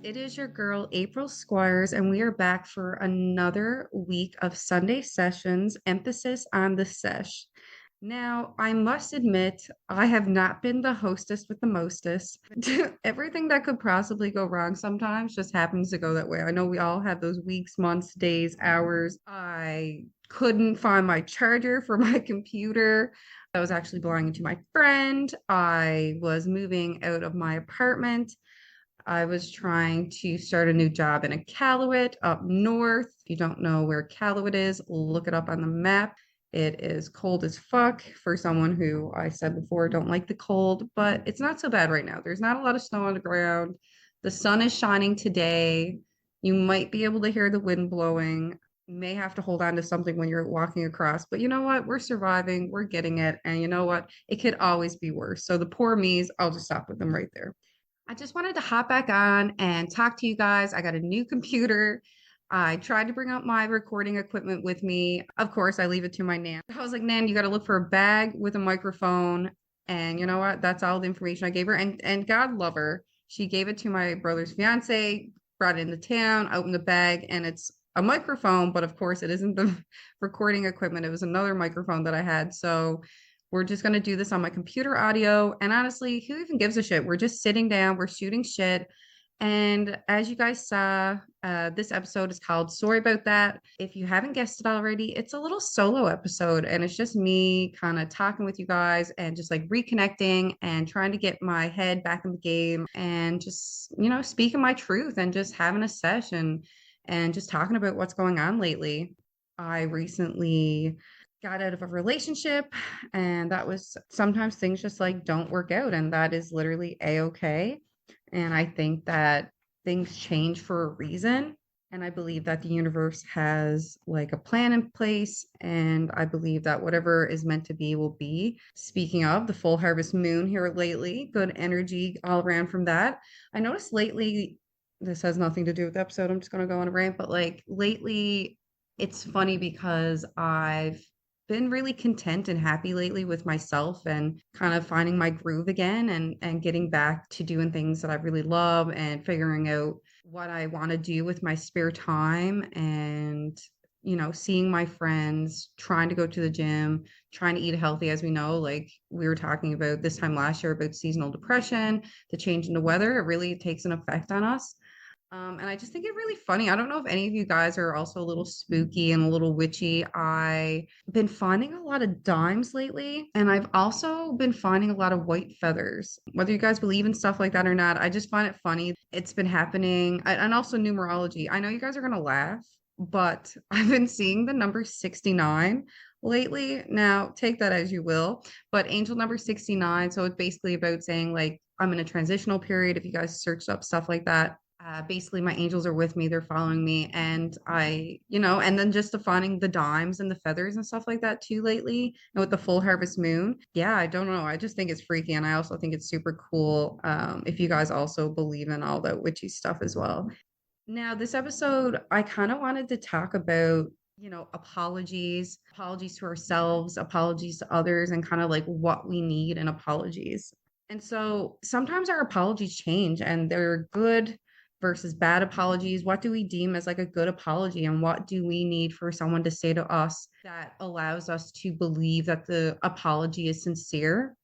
It is your girl, April Squires, and we are back for another week of Sunday sessions, emphasis on the sesh. Now, I must admit, I have not been the hostess with the mostest. Everything that could possibly go wrong sometimes just happens to go that way. I know we all have those weeks, months, days, hours. I couldn't find my charger for my computer. I was actually belonging to my friend. I was moving out of my apartment. I was trying to start a new job in a Iqaluit up north. If you don't know where Iqaluit is, look it up on the map. It is cold as fuck for someone who I said before don't like the cold, but it's not so bad right now. There's not a lot of snow on the ground. The sun is shining today. You might be able to hear the wind blowing. You may have to hold on to something when you're walking across, but you know what? We're surviving. We're getting it. And you know what? It could always be worse. So the poor me's, I'll just stop with them right there. I just wanted to hop back on and talk to you guys. I got a new computer. I tried to bring up my recording equipment with me. Of course, I leave it to my nan. I was like, Nan, you got to look for a bag with a microphone. And you know what? That's all the information I gave her. And God love her. She gave it to my brother's fiance, brought it into town, opened the bag, and it's a microphone, but of course it isn't the recording equipment. It was another microphone that I had. So we're just going to do this on my computer audio. And honestly, who even gives a shit? We're just sitting down, we're shooting shit. And as you guys saw, this episode is called Sorry About That. If you haven't guessed it already, it's a little solo episode. And it's just me kind of talking with you guys and just like reconnecting and trying to get my head back in the game and just, speaking my truth and just having a session and just talking about what's going on lately. I recently got out of a relationship, and that was sometimes things just like don't work out, and that is literally a-okay. And I think that things change for a reason, and I believe that the universe has like a plan in place, and I believe that whatever is meant to be will be. Speaking of the full harvest moon here lately, good energy all around from that. I noticed lately, this has nothing to do with the episode, I'm just going to go on a rant, but like lately it's funny because I've been really content and happy lately with myself and kind of finding my groove again and getting back to doing things that I really love and figuring out what I want to do with my spare time and seeing my friends, trying to go to the gym, trying to eat healthy. As we know, like we were talking about this time last year about seasonal depression, the change in the weather, it really takes an effect on us. And I just think it really funny. I don't know if any of you guys are also a little spooky and a little witchy. I've been finding a lot of dimes lately, and I've also been finding a lot of white feathers. Whether you guys believe in stuff like that or not, I just find it funny. It's been happening, and also numerology. I know you guys are gonna laugh, but I've been seeing the number 69 lately. Now, take that as you will, but angel number 69. So it's basically about saying, like, I'm in a transitional period. If you guys searched up stuff like that, basically my angels are with me, they're following me, and and then just defining the dimes and the feathers and stuff like that too lately, and with the full harvest moon. Yeah, I don't know, I just think it's freaky, and I also think it's super cool, if you guys also believe in all that witchy stuff as well. Now, this episode, I kind of wanted to talk about apologies to ourselves, apologies to others, and kind of like what we need in apologies. And so sometimes our apologies change and they're good versus bad apologies. What do we deem as like a good apology? And what do we need for someone to say to us that allows us to believe that the apology is sincere?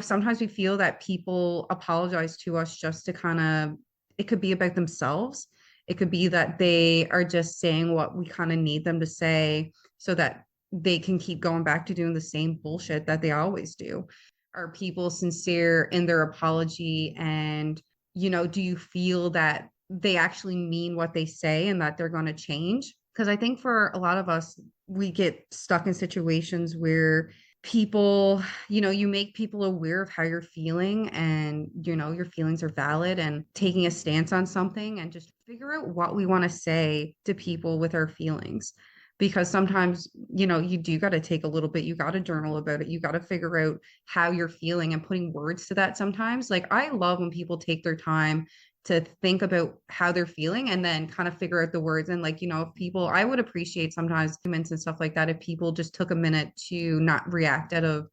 Sometimes we feel that people apologize to us just to kind of, it could be about themselves. It could be that they are just saying what we kind of need them to say so that they can keep going back to doing the same bullshit that they always do. Are people sincere in their apology? And, do you feel that they actually mean what they say and that they're going to change? Because I think for a lot of us, we get stuck in situations where people, you make people aware of how you're feeling and, your feelings are valid, and taking a stance on something and just figure out what we want to say to people with our feelings. Because sometimes, you do got to take a little bit, you got to journal about it, you got to figure out how you're feeling and putting words to that sometimes. Like, I love when people take their time to think about how they're feeling and then kind of figure out the words. And like, if people, I would appreciate sometimes comments and stuff like that if people just took a minute to not react out of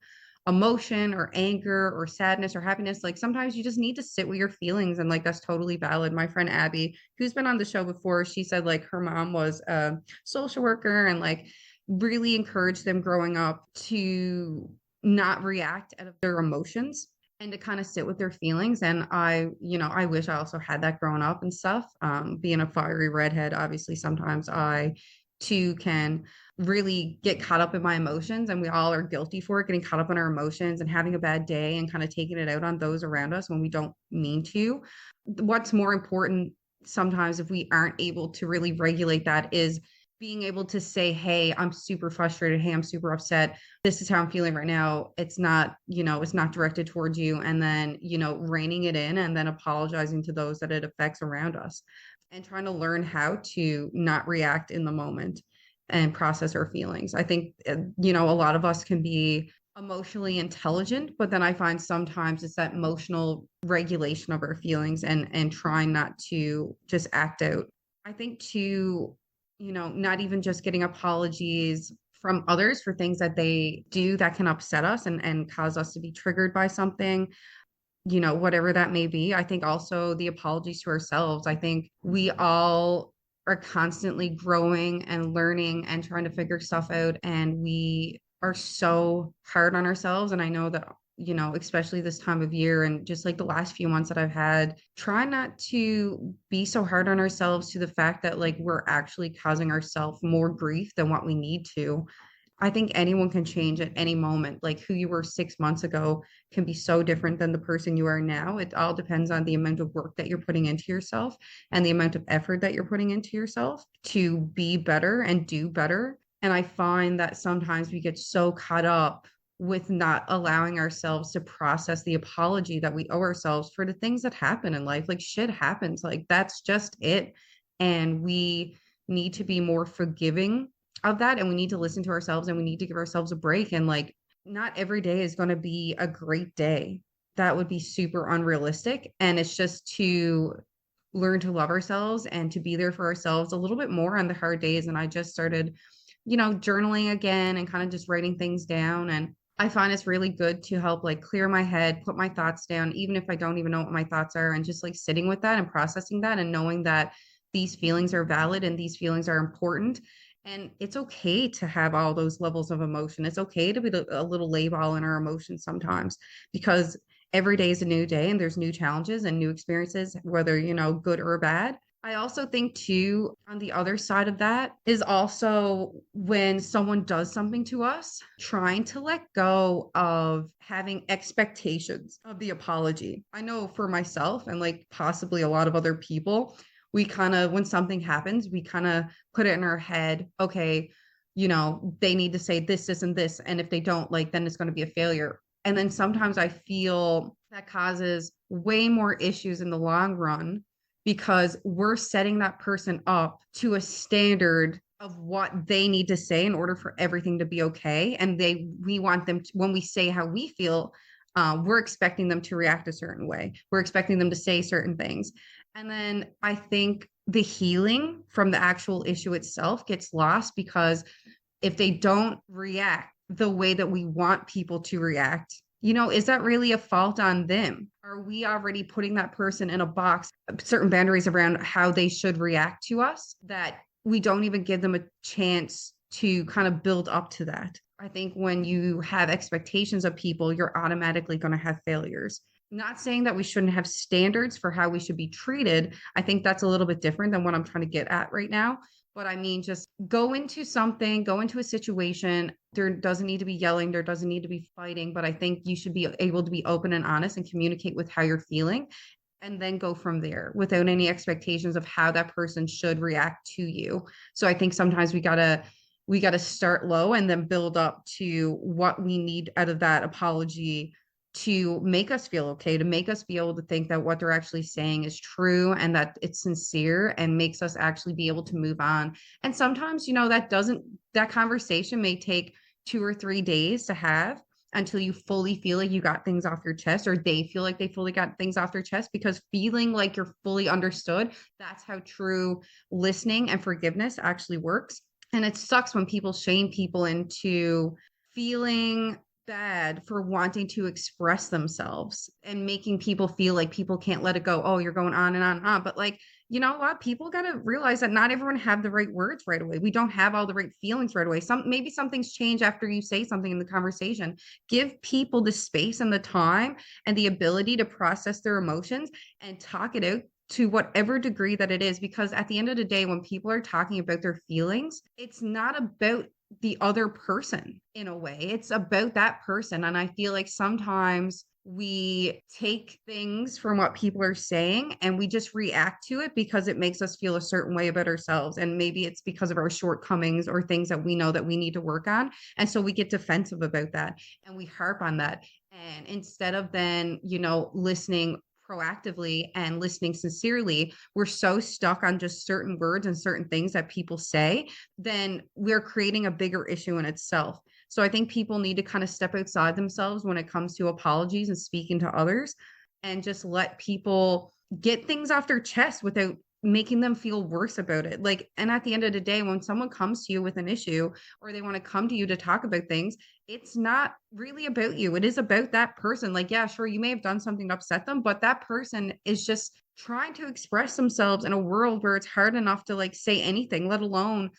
emotion or anger or sadness or happiness. Like sometimes you just need to sit with your feelings, and like that's totally valid. My friend Abby, who's been on the show before, she said like her mom was a social worker and like really encouraged them growing up to not react out of their emotions and to kind of sit with their feelings. And I wish I also had that growing up and stuff. Being a fiery redhead, obviously sometimes I too can really get caught up in my emotions, and we all are guilty for it, getting caught up in our emotions and having a bad day and kind of taking it out on those around us when we don't mean to. What's more important sometimes, if we aren't able to really regulate that, is being able to say, hey, I'm super frustrated, hey, I'm super upset, this is how I'm feeling right now. It's not, it's not directed towards you. And then, reining it in and then apologizing to those that it affects around us, and trying to learn how to not react in the moment and process our feelings. I think, a lot of us can be emotionally intelligent, but then I find sometimes it's that emotional regulation of our feelings and trying not to just act out. I think too, not even just getting apologies from others for things that they do that can upset us and cause us to be triggered by something, whatever that may be. I think also the apologies to ourselves. I think we all are constantly growing and learning and trying to figure stuff out. And we are so hard on ourselves. And I know that, especially this time of year and just like the last few months that I've had, try not to be so hard on ourselves to the fact that like we're actually causing ourselves more grief than what we need to. I think anyone can change at any moment. Like who you were 6 months ago can be so different than the person you are now. It all depends on the amount of work that you're putting into yourself and the amount of effort that you're putting into yourself to be better and do better. And I find that sometimes we get so caught up with not allowing ourselves to process the apology that we owe ourselves for the things that happen in life. Like shit happens, like that's just it. And we need to be more forgiving of that, and we need to listen to ourselves, and we need to give ourselves a break. And like not every day is going to be a great day. That would be super unrealistic, and it's just to learn to love ourselves and to be there for ourselves a little bit more on the hard days. And I just started, journaling again and kind of just writing things down. And I find it's really good to help like clear my head, put my thoughts down, even if I don't even know what my thoughts are, and just like sitting with that and processing that and knowing that these feelings are valid and these feelings are important. And it's okay to have all those levels of emotion. It's okay to be a little labile in our emotions sometimes, because every day is a new day and there's new challenges and new experiences, whether, good or bad. I also think too, on the other side of that is also when someone does something to us, trying to let go of having expectations of the apology. I know for myself and like possibly a lot of other people, we kind of, when something happens, we kind of put it in our head, okay, they need to say this and this. And if they don't, like, then it's going to be a failure. And then sometimes I feel that causes way more issues in the long run, because we're setting that person up to a standard of what they need to say in order for everything to be okay. And we want them to, when we say how we feel, we're expecting them to react a certain way. We're expecting them to say certain things. And then I think the healing from the actual issue itself gets lost, because if they don't react the way that we want people to react, is that really a fault on them? Are we already putting that person in a box, certain boundaries around how they should react to us, that we don't even give them a chance to kind of build up to that? I think when you have expectations of people, you're automatically going to have failures. Not saying that we shouldn't have standards for how we should be treated. I think that's a little bit different than what I'm trying to get at right now. But I mean, just go into something, go into a situation. There doesn't need to be yelling, there doesn't need to be fighting, but I think you should be able to be open and honest and communicate with how you're feeling, and then go from there without any expectations of how that person should react to you. So I think sometimes we gotta start low and then build up to what we need out of that apology to make us feel okay, to make us be able to think that what they're actually saying is true and that it's sincere, and makes us actually be able to move on. And sometimes, that conversation may take 2 or 3 days to have, until you fully feel like you got things off your chest, or they feel like they fully got things off their chest, because feeling like you're fully understood, that's how true listening and forgiveness actually works. And it sucks when people shame people into feeling bad for wanting to express themselves and making people feel like people can't let it go. Oh, you're going on and on and on. But like, you know what? People got to realize that not everyone have the right words right away. We don't have all the right feelings right away. Maybe some things change after you say something in the conversation. Give people the space and the time and the ability to process their emotions and talk it out to whatever degree that it is. Because at the end of the day, when people are talking about their feelings, it's not about the other person in a way. It's about that person. And I feel like sometimes we take things from what people are saying and we just react to it because it makes us feel a certain way about ourselves. And maybe it's because of our shortcomings or things that we know that we need to work on. And so we get defensive about that and we harp on that. And instead of then, listening proactively and listening sincerely, we're so stuck on just certain words and certain things that people say, then we're creating a bigger issue in itself. So I think people need to kind of step outside themselves when it comes to apologies and speaking to others and just let people get things off their chest without making them feel worse about it. Like, and at the end of the day, when someone comes to you with an issue or they want to come to you to talk about things, it's not really about you. It is about that person. Like, yeah, sure, you may have done something to upset them, but that person is just trying to express themselves in a world where it's hard enough to like say anything, let alone,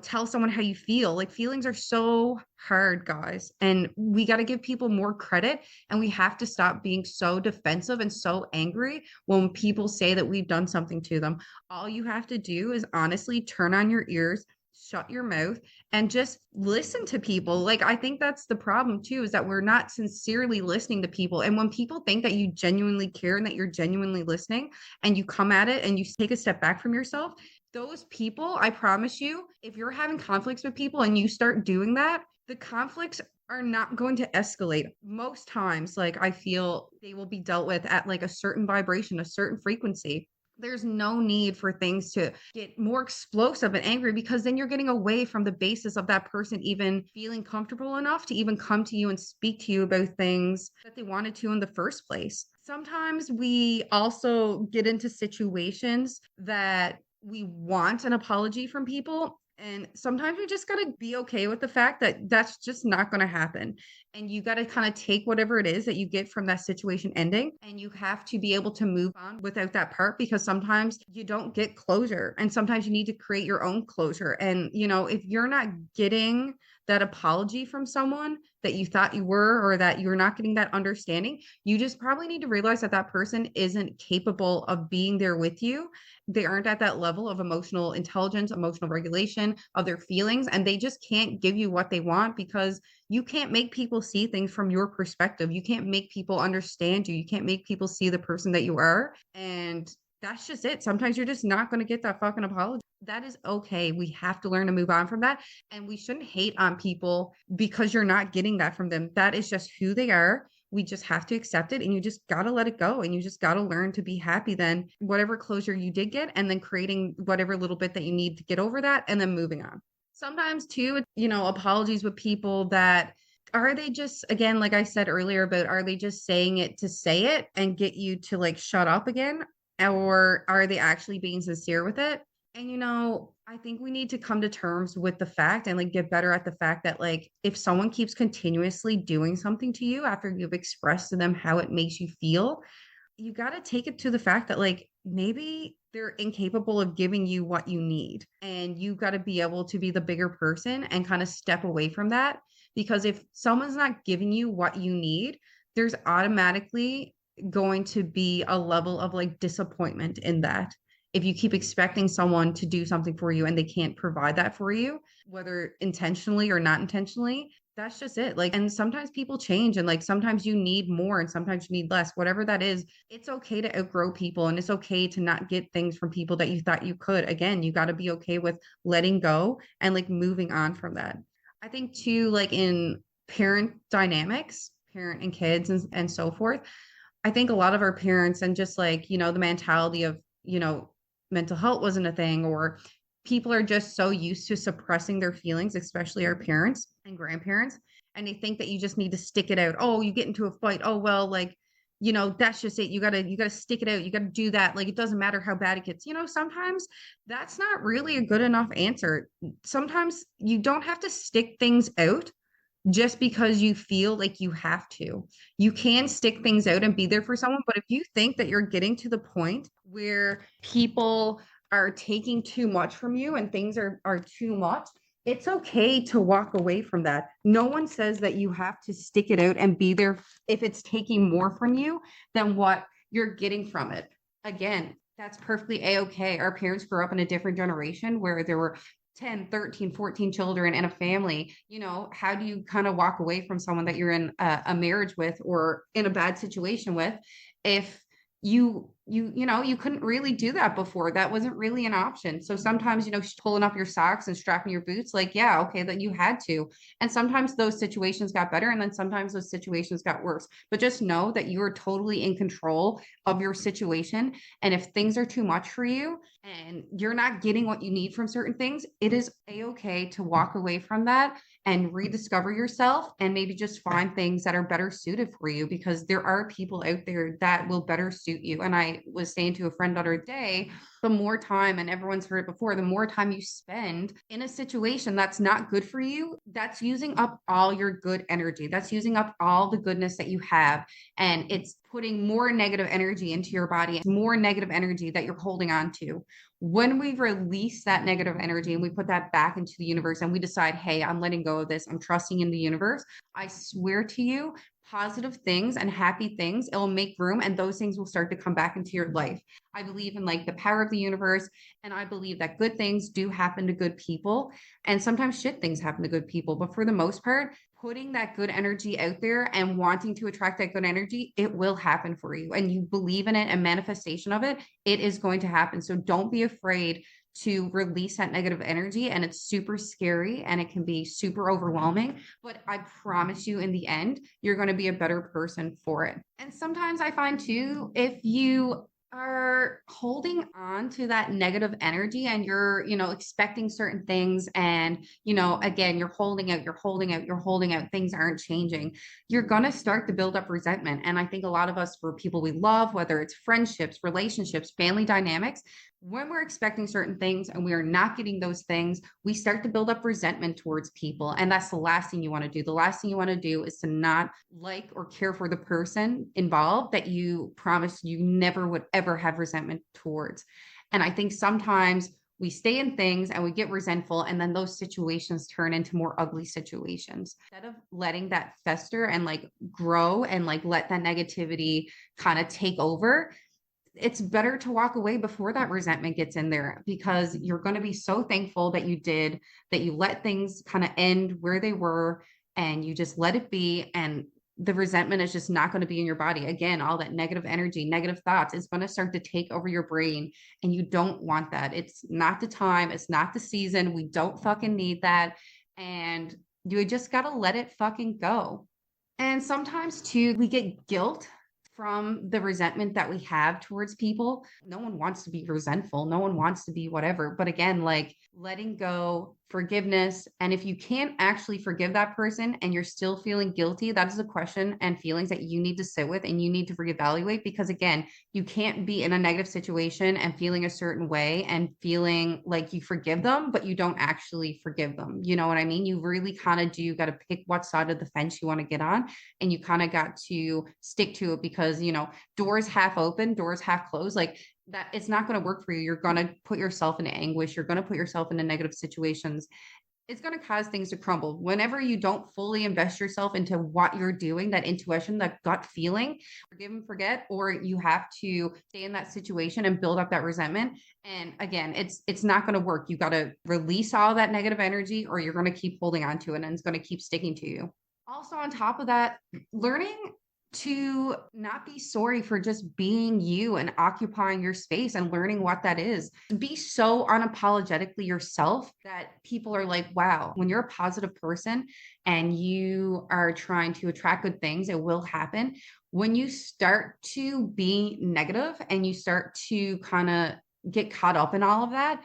tell someone how you feel. Like feelings are so hard, guys. And we got to give people more credit and we have to stop being so defensive and so angry when people say that we've done something to them. All you have to do is honestly turn on your ears, shut your mouth, and just listen to people. Like, I think that's the problem too, is that we're not sincerely listening to people. And when people think that you genuinely care and that you're genuinely listening and you come at it and you take a step back from yourself, those people, I promise you, if you're having conflicts with people and you start doing that, the conflicts are not going to escalate. Most times, like I feel they will be dealt with at like a certain vibration, a certain frequency. There's no need for things to get more explosive and angry because then you're getting away from the basis of that person even feeling comfortable enough to even come to you and speak to you about things that they wanted to in the first place. Sometimes we also get into situations that we want an apology from people. And sometimes we just got to be okay with the fact that that's just not going to happen. And you got to kind of take whatever it is that you get from that situation ending, and you have to be able to move on without that part because sometimes you don't get closure and sometimes you need to create your own closure. And, if you're not getting that apology from someone that you thought you were, or that you're not getting that understanding, you just probably need to realize that that person isn't capable of being there with you. They aren't at that level of emotional intelligence, emotional regulation of their feelings, and they just can't give you what they want because you can't make people see things from your perspective. You can't make people understand you. You can't make people see the person that you are. And that's just it. Sometimes you're just not going to get that fucking apology. That is okay. We have to learn to move on from that. And we shouldn't hate on people because you're not getting that from them. That is just who they are. We just have to accept it and you just got to let it go. And you just got to learn to be happy then, whatever closure you did get, and then creating whatever little bit that you need to get over that and then moving on. Sometimes too, apologies with people that are they just, again, like I said earlier, about are they just saying it to say it and get you to like shut up again? Or are they actually being sincere with it? And I think we need to come to terms with the fact and like get better at the fact that like if someone keeps continuously doing something to you after you've expressed to them how it makes you feel, you got to take it to the fact that like maybe they're incapable of giving you what you need, and you got to be able to be the bigger person and kind of step away from that, because if someone's not giving you what you need, there's automatically going to be a level of like disappointment in that. If you keep expecting someone to do something for you and they can't provide that for you, whether intentionally or not intentionally, that's just it. Like, and sometimes people change, and like sometimes you need more and sometimes you need less, whatever that is. It's okay to outgrow people, and it's okay to not get things from people that you thought you could. Again, you got to be okay with letting go and like moving on from that. I think too, like in parent dynamics, parent and kids and so forth, I think a lot of our parents and just like, the mentality of, mental health wasn't a thing, or people are just so used to suppressing their feelings, especially our parents and grandparents. And they think that you just need to stick it out. Oh, you get into a fight. Oh, well, like, that's just it. You gotta stick it out. You gotta do that. Like, it doesn't matter how bad it gets. Sometimes that's not really a good enough answer. Sometimes you don't have to stick things out just because you feel like you have to. You can stick things out and be there for someone, but if you think that you're getting to the point where people are taking too much from you and things are too much, it's okay to walk away from that. No one says that you have to stick it out and be there if it's taking more from you than what you're getting from it. Again, that's perfectly a-okay. Our parents grew up in a different generation where there were 10, 13, 14 children and a family. How do you kind of walk away from someone that you're in a marriage with or in a bad situation with if you couldn't really do that before? That wasn't really an option. So sometimes, pulling up your socks and strapping your boots, like, yeah, okay, that you had to. And sometimes those situations got better and then sometimes those situations got worse. But just know that you are totally in control of your situation. And if things are too much for you and you're not getting what you need from certain things, it is a-okay to walk away from that and rediscover yourself and maybe just find things that are better suited for you, because there are people out there that will better suit you. And I was saying to a friend the other day, the more time, and everyone's heard it before, the more time you spend in a situation that's not good for you, that's using up all your good energy. That's using up all the goodness that you have. And it's putting more negative energy into your body, more negative energy that you're holding on to. When we release that negative energy and we put that back into the universe and we decide, hey, I'm letting go of this, I'm trusting in the universe, I swear to you, positive things and happy things, it will make room and those things will start to come back into your life. I believe in like the power of the universe, and I believe that good things do happen to good people, and sometimes shit things happen to good people, but for the most part, putting that good energy out there and wanting to attract that good energy, it will happen for you. And you believe in it and manifestation of it, it is going to happen. So don't be afraid to release that negative energy. And it's super scary and it can be super overwhelming. But I promise you, in the end, you're going to be a better person for it. And sometimes I find too, if you are holding on to that negative energy and you're, expecting certain things and, again, you're holding out, you're holding out, you're holding out, things aren't changing, you're going to start to build up resentment. And I think a lot of us, for people we love, whether it's friendships, relationships, family dynamics, when we're expecting certain things and we are not getting those things, we start to build up resentment towards people. And that's the last thing you want to do. The last thing you want to do is to not like or care for the person involved that you promised you never would ever have resentment towards. And I think sometimes we stay in things and we get resentful, and then those situations turn into more ugly situations. Instead of letting that fester and like grow and like let that negativity kind of take over, it's better to walk away before that resentment gets in there, because you're going to be so thankful that you did, that you let things kind of end where they were and you just let it be. And the resentment is just not going to be in your body. Again, all that negative energy, negative thoughts is going to start to take over your brain. And you don't want that. It's not the time. It's not the season. We don't fucking need that. And you just got to let it fucking go. And sometimes too, we get guilt from the resentment that we have towards people. No one wants to be resentful. No one wants to be whatever. But again, like letting go, forgiveness. And if you can't actually forgive that person and you're still feeling guilty, that is a question and feelings that you need to sit with and you need to reevaluate. Because again, you can't be in a negative situation and feeling a certain way and feeling like you forgive them, but you don't actually forgive them. You know what I mean? You really kind of do got to pick what side of the fence you want to get on, and you kind of got to stick to it, because, doors half open, doors half closed, like that, it's not going to work for you. You're going to put yourself in anguish. You're going to put yourself into negative situations. It's going to cause things to crumble. Whenever you don't fully invest yourself into what you're doing, that intuition, that gut feeling, forgive and forget, or you have to stay in that situation and build up that resentment. And again, it's not going to work. You got to release all that negative energy, or you're going to keep holding on to it and it's going to keep sticking to you. Also, on top of that, learning to not be sorry for just being you and occupying your space and learning what that is. Be so unapologetically yourself that people are like, wow, when you're a positive person and you are trying to attract good things, it will happen. When you start to be negative and you start to kind of get caught up in all of that,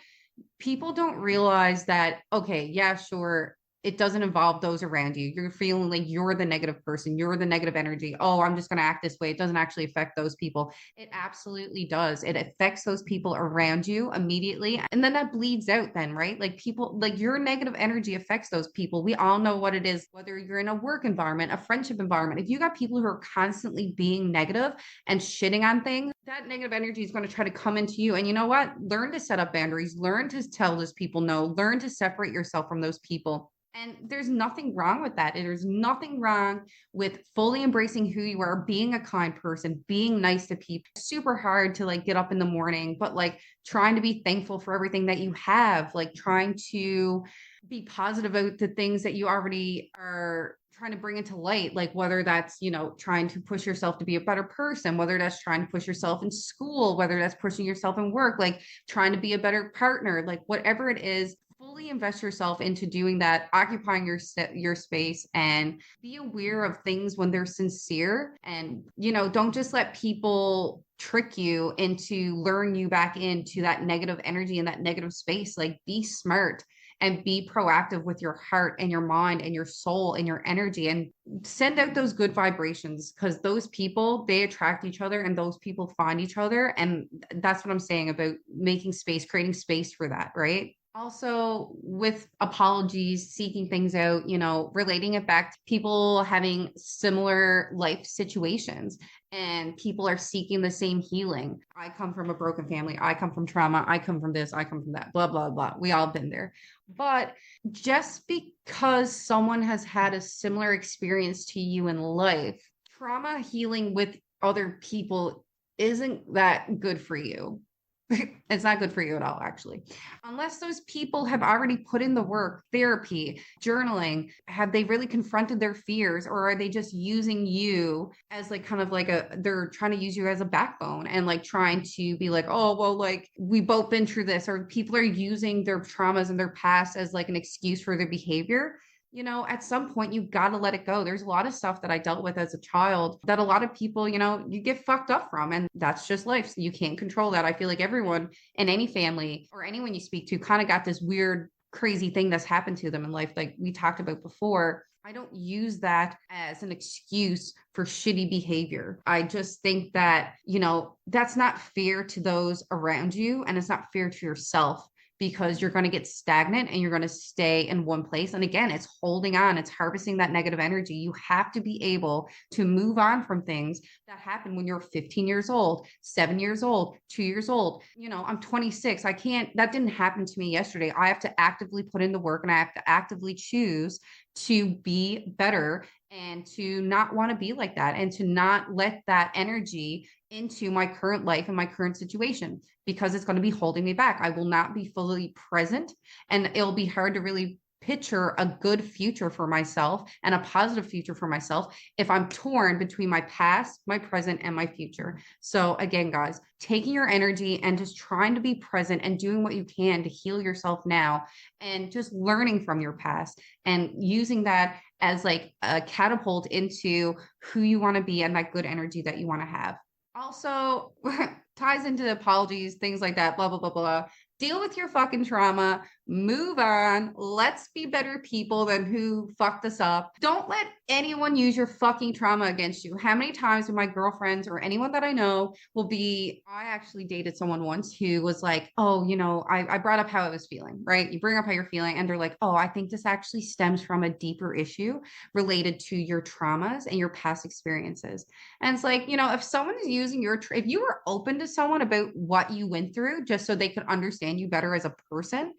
people don't realize that, okay, yeah, sure, it doesn't involve those around you. You're feeling like you're the negative person, you're the negative energy. Oh, I'm just going to act this way. It doesn't actually affect those people. It absolutely does. It affects those people around you immediately. And then that bleeds out, then, right? Like people, like your negative energy affects those people. We all know what it is, whether you're in a work environment, a friendship environment. If you got people who are constantly being negative and shitting on things, that negative energy is going to try to come into you. And you know what? Learn to set up boundaries, learn to tell those people no, learn to separate yourself from those people. And there's nothing wrong with that. There's nothing wrong with fully embracing who you are, being a kind person, being nice to people. It's super hard to like get up in the morning, but like trying to be thankful for everything that you have, like trying to be positive about the things that you already are trying to bring into light, like whether that's, you know, trying to push yourself to be a better person, whether that's trying to push yourself in school, whether that's pushing yourself in work, like trying to be a better partner, like whatever it is, fully invest yourself into doing that, occupying your space, and be aware of things when they're sincere. And you know, don't just let people trick you into luring you back into that negative energy and that negative space. Like be smart and be proactive with your heart and your mind and your soul and your energy, and send out those good vibrations, because those people, they attract each other and those people find each other. And that's what I'm saying about making space, creating space for that, right? Also, with apologies, seeking things out, you know, relating it back to people having similar life situations, and people are seeking the same healing. I come from a broken family. I come from trauma. I come from this. I come from that, blah, blah, blah. We all been there. But just because someone has had a similar experience to you in life, trauma healing with other people isn't that good for you. It's not good for you at all, actually. Unless those people have already put in the work, therapy, journaling, have they really confronted their fears, or are they just using you as like kind of like they're trying to use you as a backbone and like trying to be like, oh, well, like we both been through this, or people are using their traumas and their past as like an excuse for their behavior. You know, at some point you got to let it go. There's a lot of stuff that I dealt with as a child that a lot of people, you know, you get fucked up from, and that's just life. So you can't control that. I feel like everyone in any family or anyone you speak to kind of got this weird, crazy thing that's happened to them in life, like we talked about before. I don't use that as an excuse for shitty behavior. I just think that, you know, that's not fair to those around you, and it's not fair to yourself, because you're going to get stagnant and you're going to stay in one place. And again, it's holding on, it's harvesting that negative energy. You have to be able to move on from things that happened when you're 15 years old, 7 years old, 2 years old. You know, I'm 26. I can't, that didn't happen to me yesterday. I have to actively put in the work, and I have to actively choose to be better and to not want to be like that, and to not let that energy into my current life and my current situation, because it's going to be holding me back. I will not be fully present, and it'll be hard to really picture a good future for myself and a positive future for myself if I'm torn between my past, my present, and my future. So again, guys, taking your energy and just trying to be present and doing what you can to heal yourself now, and just learning from your past and using that as like a catapult into who you want to be and that good energy that you want to have. Also, ties into the apologies, things like that, blah, blah, blah, blah. Deal with your fucking trauma, move on. Let's be better people than who fucked us up. Don't let anyone use your fucking trauma against you. How many times have my girlfriends or anyone that I know will be, I actually dated someone once who was like, oh, you know, I brought up how I was feeling, right? You bring up how you're feeling, and they're like, oh, I think this actually stems from a deeper issue related to your traumas and your past experiences. And it's like, you know, if someone is using if you were open to someone about what you went through just so they could understand you better as a person,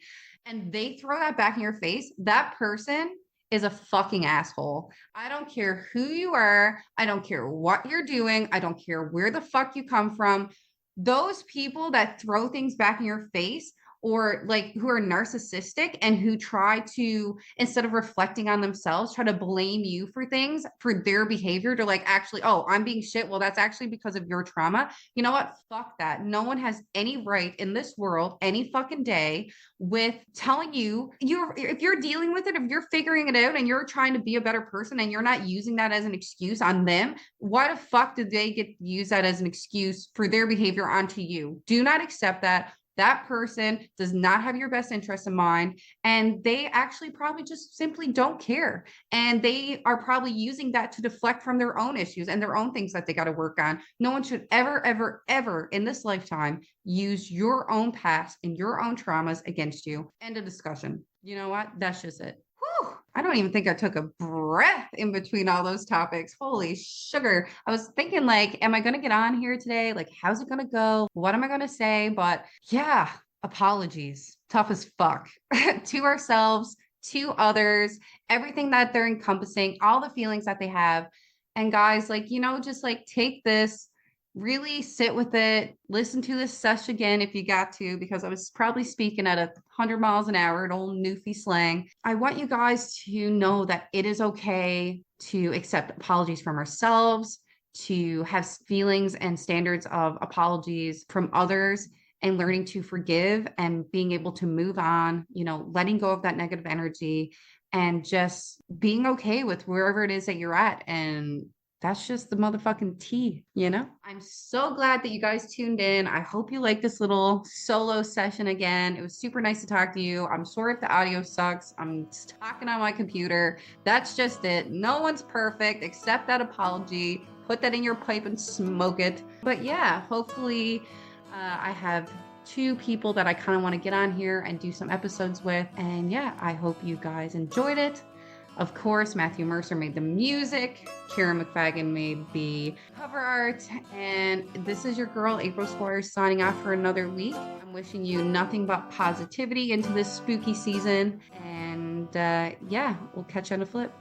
and they throw that back in your face, that person is a fucking asshole. I don't care who you are. I don't care what you're doing. I don't care where the fuck you come from. Those people that throw things back in your face, or like who are narcissistic and who try to, instead of reflecting on themselves, try to blame you for things, for their behavior, to like, actually, oh, I'm being shit, well, that's actually because of your trauma. You know what, fuck that. No one has any right in this world any fucking day with telling you, if you're dealing with it, if you're figuring it out and you're trying to be a better person and you're not using that as an excuse on them, why the fuck did they get use that as an excuse for their behavior onto you? Do not accept that. that person does not have your best interest in mind. And they actually probably just simply don't care. And they are probably using that to deflect from their own issues and their own things that they got to work on. No one should ever, ever, ever in this lifetime use your own past and your own traumas against you. End of discussion. You know what? That's just it. Whew. I don't even think I took a breath in between all those topics. Holy sugar. I was thinking, like, am I going to get on here today? Like, how's it going to go? What am I going to say? But yeah, apologies. Tough as fuck to ourselves, to others, everything that they're encompassing, all the feelings that they have. And guys, like, just like take this, really sit with it, listen to this sesh again if you got to, because I was probably speaking at 100 miles an hour, an old newfie slang. I want you guys to know that it is okay to accept apologies from ourselves, to have feelings and standards of apologies from others, and learning to forgive and being able to move on, letting go of that negative energy and just being okay with wherever it is that you're at. And that's just the motherfucking tea. I'm so glad that you guys tuned in. I hope you like this little solo session again. It was super nice to talk to you. I'm sorry if the audio sucks. I'm talking on my computer. That's just it. No one's perfect. Accept that apology. Put that in your pipe and smoke it. But yeah, hopefully I have 2 people that I kind of want to get on here and do some episodes with. And yeah, I hope you guys enjoyed it. Of course, Matthew Mercer made the music. Kieran McFadden made the cover art. And this is your girl, April Squires, signing off for another week. I'm wishing you nothing but positivity into this spooky season. And yeah, we'll catch you on the flip.